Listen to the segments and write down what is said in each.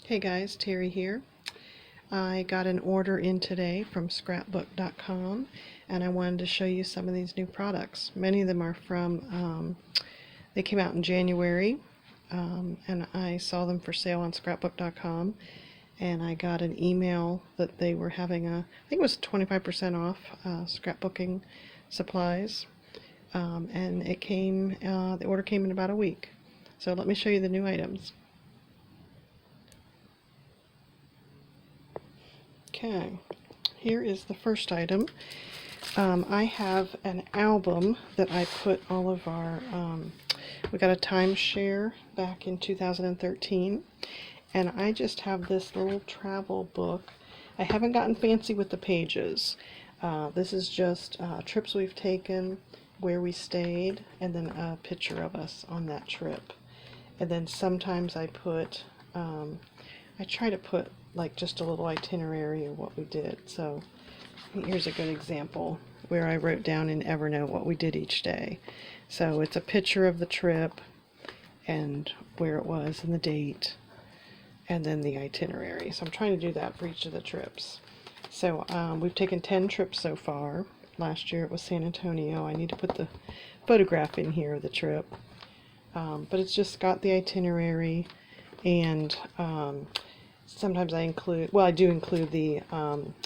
Hey guys, Terry here. I got an order in today from scrapbook.com and I wanted to show you some of these new products. Many of them are from, they came out in January and I saw them for sale on scrapbook.com and I got an email that they were having I think it was 25% off scrapbooking supplies and it came, the order came in about a week. So let me show you the new items. Okay, here is the first item. I have an album that I put all of our, we got a timeshare back in 2013, and I just have this little travel book. I haven't gotten fancy with the pages. This is just trips we've taken, where we stayed, and then a picture of us on that trip. And then sometimes I put, I try to put like just a little itinerary of what we did. So here's a good example where I wrote down in Evernote what we did each day. So it's a picture of the trip and where it was and the date and then the itinerary. So I'm trying to do that for each of the trips. So we've taken 10 trips so far. Last year it was San Antonio. I need to put the photograph in here of the trip. But it's just got the itinerary and sometimes I include, well, I do include the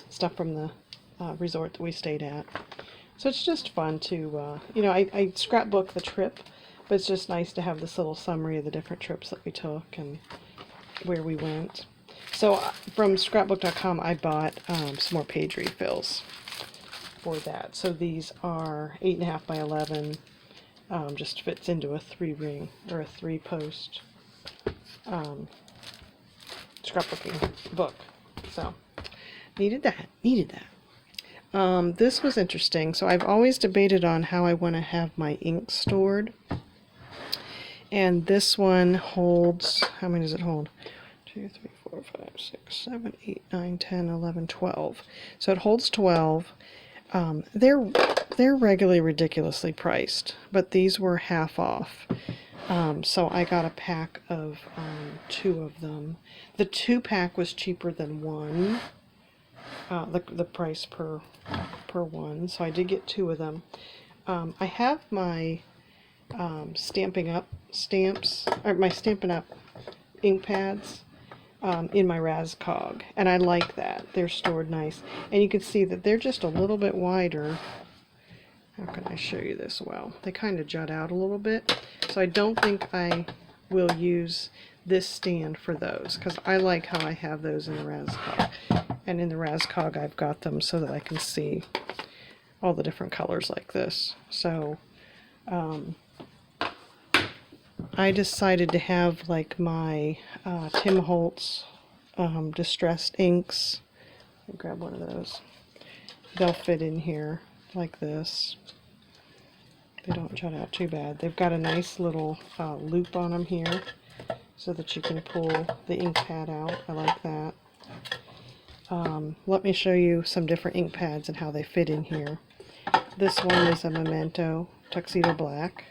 stuff from the resort that we stayed at. So it's just fun to, you know, I scrapbook the trip, but it's just nice to have this little summary of the different trips that we took and where we went. So from scrapbook.com, I bought some more page refills for that. So these are 8.5 by 11, just fits into a 3-ring or a 3-post scrapbooking book. So needed that. This was interesting. So I've always debated on how I want to have my ink stored, and this one holds, how many does it hold? 2, 3, 4, 5, 6, 7, 8, 9, 10, 11, 12. So it holds 12. They're regularly ridiculously priced, but these were half off. So I got a pack of 2 of them. The 2-pack was cheaper than one. The price per one. So I did get 2 of them. I have my Stampin' Up stamps, or my Stampin' Up ink pads in my Raskog, and I like that. They're stored nice, and you can see that they're just a little bit wider. How can I show you this well? They kind of jut out a little bit, so I don't think I will use this stand for those, because I like how I have those in the Raskog. And in the Raskog I've got them so that I can see all the different colors like this. So I decided to have like my Tim Holtz distressed inks. I'll grab one of those. They'll fit in here like this. They don't jut out too bad. They've got a nice little loop on them here so that you can pull the ink pad out. I like that. Let me show you some different ink pads and how they fit in here. This one is a Memento Tuxedo Black.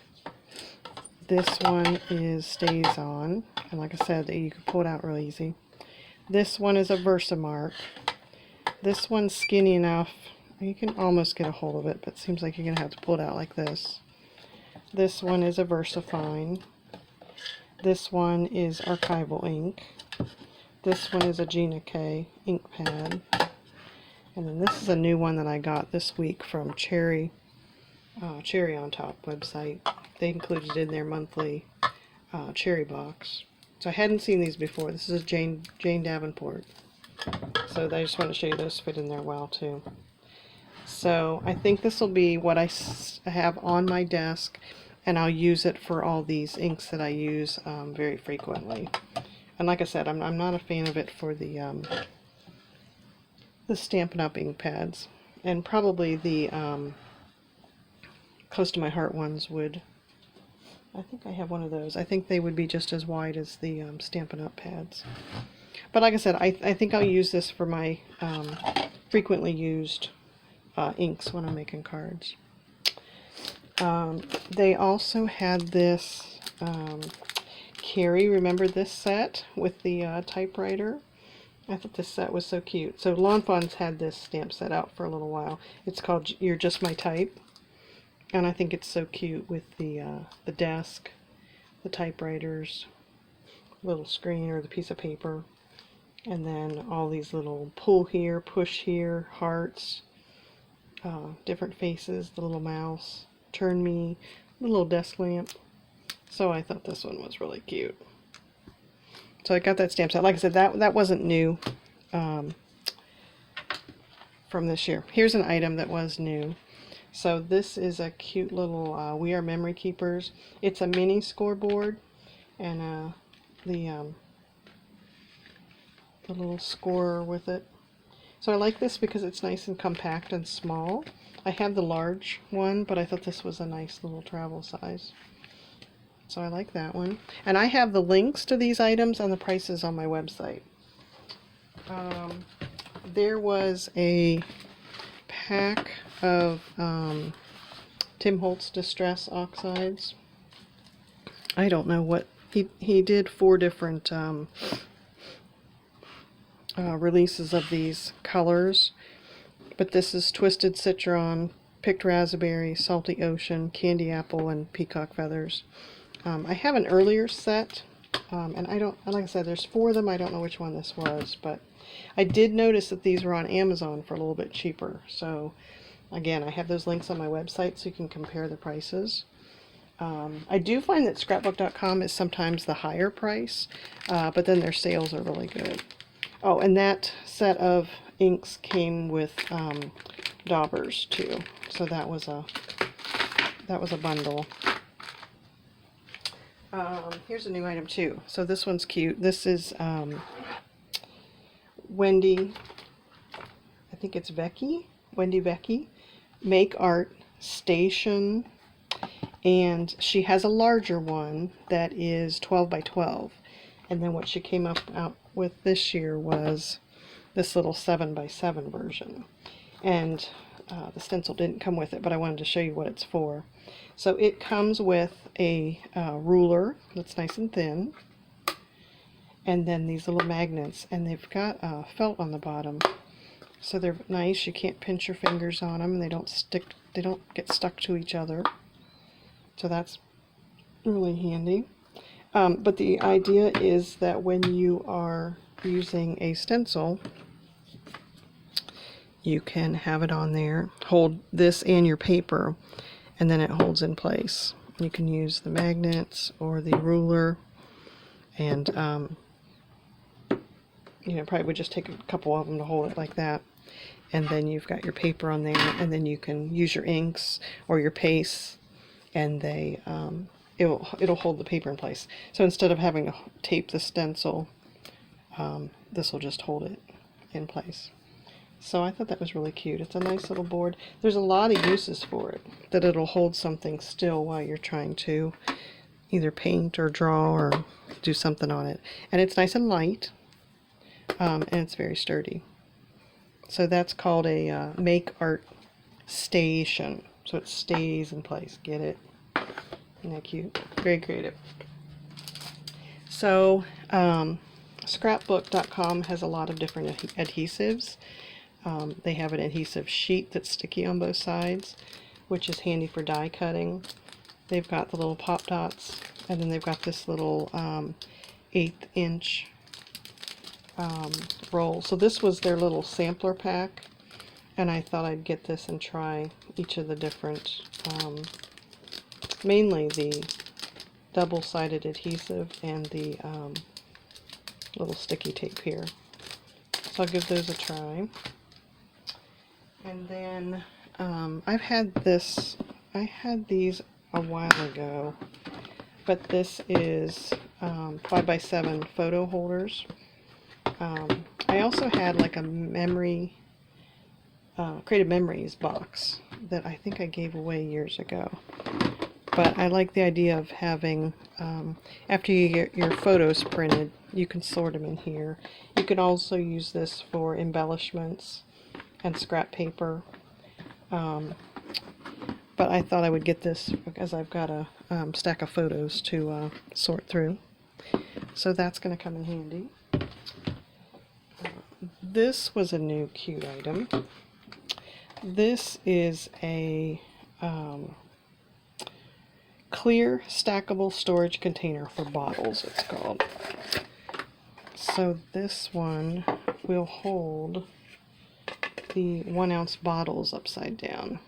This one is Stays On, and like I said, you can pull it out real easy. This one is a Versamark. This one's skinny enough, you can almost get a hold of it, but it seems like you're going to have to pull it out like this. This one is a VersaFine. This one is Archival ink. This one is a Gina K ink pad. And then this is a new one that I got this week from Cherry on Top website. They included in their monthly Cherry box. So I hadn't seen these before. This is a Jane Davenport. So I just want to show you those fit in there well too. So I think this will be what I have on my desk, and I'll use it for all these inks that I use very frequently. And like I said, I'm not a fan of it for the Stampin' Up ink pads, and probably the Close to My Heart ones would. I think I have one of those. I think they would be just as wide as the Stampin' Up pads. But like I said, I think I'll use this for my frequently used inks when I'm making cards. They also had this Carrie, remember this set with the typewriter? I thought this set was so cute. So Lawn Fawn's had this stamp set out for a little while. It's called You're Just My Type. And I think it's so cute with the desk, the typewriters, little screen or the piece of paper, and then all these little pull here, push here, hearts, different faces, the little mouse, turn me, the little desk lamp. So I thought this one was really cute. So I got that stamp set. Like I said, that wasn't new from this year. Here's an item that was new. So this is a cute little We Are Memory Keepers. It's a mini scoreboard, and the little scorer with it. So I like this because it's nice and compact and small. I have the large one, but I thought this was a nice little travel size. So I like that one. And I have the links to these items and the prices on my website. There was a pack of Tim Holtz Distress Oxides. I don't know what he did 4 different releases of these colors, but this is Twisted Citron, Picked Raspberry, Salty Ocean, Candy Apple, and Peacock Feathers. I have an earlier set, and like I said, there's 4 of them. I don't know which one this was, but I did notice that these were on Amazon for a little bit cheaper. So again, I have those links on my website so you can compare the prices. I do find that scrapbook.com is sometimes the higher price, but then their sales are really good. Oh, and that set of inks came with daubers too. So that was a bundle. Here's a new item too. So this one's cute. This is Wendy, I think it's Wendy Vecchi, Make Art Station, and she has a larger one that is 12 by 12, and then what she came out with this year was this little 7 by 7 version, and the stencil didn't come with it, but I wanted to show you what it's for. So it comes with a ruler that's nice and thin, and then these little magnets, and they've got felt on the bottom, so they're nice. You can't pinch your fingers on them, and they don't get stuck to each other, so that's really handy. But the idea is that when you are using a stencil, you can have it on there, hold this and your paper, and then it holds in place. You can use the magnets or the ruler, and probably would just take a couple of them to hold it like that, and then you've got your paper on there, and then you can use your inks or your pastes, and it'll hold the paper in place. So instead of having to tape the stencil, this will just hold it in place. So I thought that was really cute. It's a nice little board. There's a lot of uses for it, that it'll hold something still while you're trying to either paint or draw or do something on it. And it's nice and light, and it's very sturdy. So that's called a Make Art Station. So it stays in place. Get it? Isn't that cute? Very creative. So scrapbook.com has a lot of different adhesives. They have an adhesive sheet that's sticky on both sides, which is handy for die cutting. They've got the little pop dots, and then they've got this little 1/8 inch roll. So this was their little sampler pack, and I thought I'd get this and try each of the different, mainly the double-sided adhesive and the little sticky tape here. So I'll give those a try. And then I had these a while ago, but this is 5 by 7 photo holders. I also had like a Creative Memories box that I think I gave away years ago. But I like the idea of having, after you get your photos printed, you can sort them in here. You can also use this for embellishments and scrap paper. But I thought I would get this because I've got a stack of photos to sort through. So that's going to come in handy. This was a new cute item. This is a clear stackable storage container for bottles, it's called. So this one will hold the 1 ounce bottles upside down.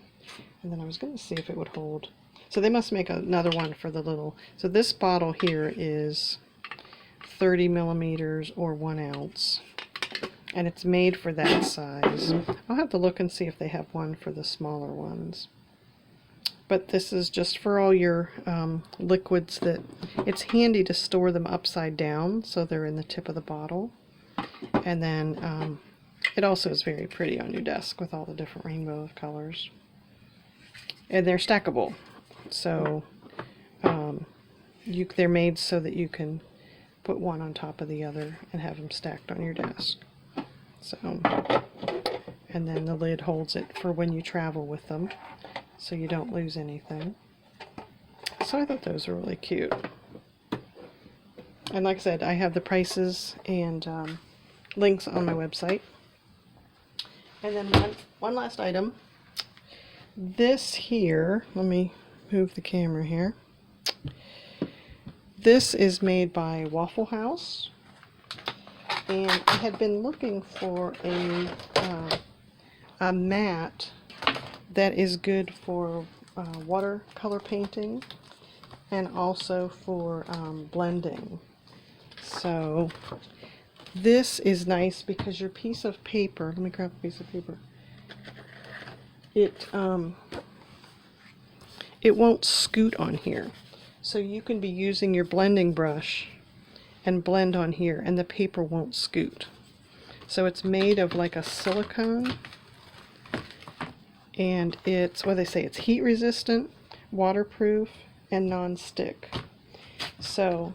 And then I was going to see if it would hold. So they must make another one for the little. So this bottle here is 30 millimeters or 1 ounce. And it's made for that size. I'll have to look and see if they have one for the smaller ones. But this is just for all your liquids that it's handy to store them upside down so they're in the tip of the bottle. And then it also is very pretty on your desk with all the different rainbow of colors. And they're stackable. So they're made so that you can put one on top of the other and have them stacked on your desk. So, and then the lid holds it for when you travel with them, so you don't lose anything. So I thought those were really cute. And like I said, I have the prices and links on my website. And then one last item. This here, let me move the camera here. This is made by Waffle House. And I had been looking for a mat that is good for watercolor painting and also for blending. So this is nice because your piece of paper, let me grab a piece of paper, it won't scoot on here. So you can be using your blending brush and blend on here and the paper won't scoot. So it's made of like a silicone, and it's, what they say, it's heat resistant, waterproof, and non-stick. So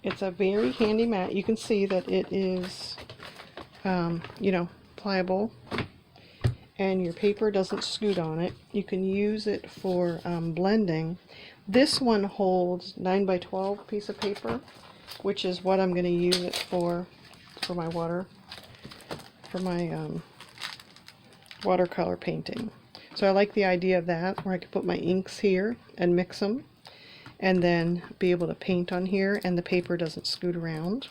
it's a very handy mat. You can see that it is you know, pliable, and your paper doesn't scoot on it. You can use it for blending. This one holds 9 by 12 piece of paper, which is what I'm going to use it for my watercolor painting. So I like the idea of that, where I could put my inks here and mix them and then be able to paint on here and the paper doesn't scoot around.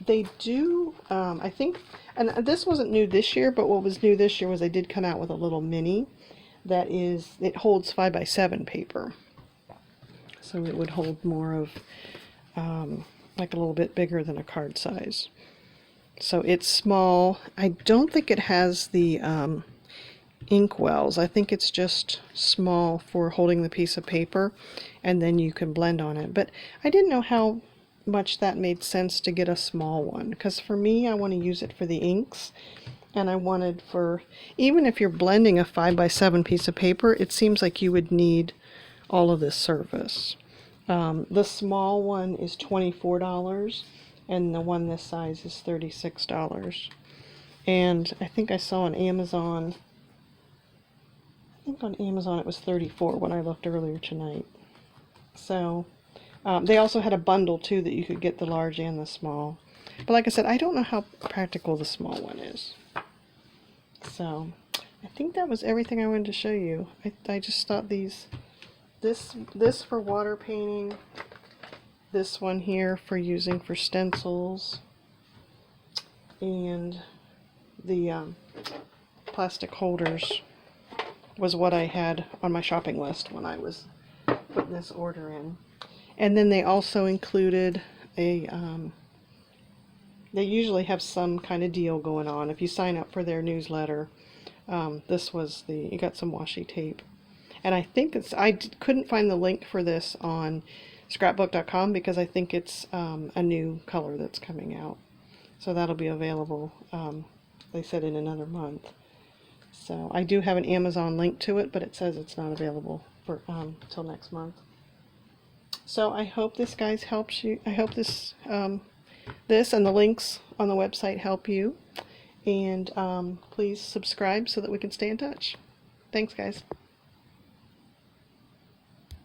They do, I think, and this wasn't new this year, but what was new this year was they did come out with a little mini that is, it holds 5 by 7 paper. So it would hold more of like a little bit bigger than a card size. So it's small. I don't think it has the ink wells. I think it's just small for holding the piece of paper, and then you can blend on it. But I didn't know how much that made sense to get a small one, because for me, I want to use it for the inks, and I wanted for, even if you're blending a 5 by 7 piece of paper, it seems like you would need all of this surface. The small one is $24, and the one this size is $36. And I think I saw on Amazon, it was $34 when I looked earlier tonight. So they also had a bundle too that you could get the large and the small. But like I said, I don't know how practical the small one is. So I think that was everything I wanted to show you. I just thought this for water painting, this one here for using for stencils, and the plastic holders was what I had on my shopping list when I was putting this order in. And then they also included a, they usually have some kind of deal going on. If you sign up for their newsletter, this was you got some washi tape. And I think I couldn't find the link for this on scrapbook.com because I think it's a new color that's coming out. So that'll be available, they said, in another month. So I do have an Amazon link to it, but it says it's not available for till next month. So I hope this, guys, helps you. I hope this this and the links on the website help you. And please subscribe so that we can stay in touch. Thanks, guys.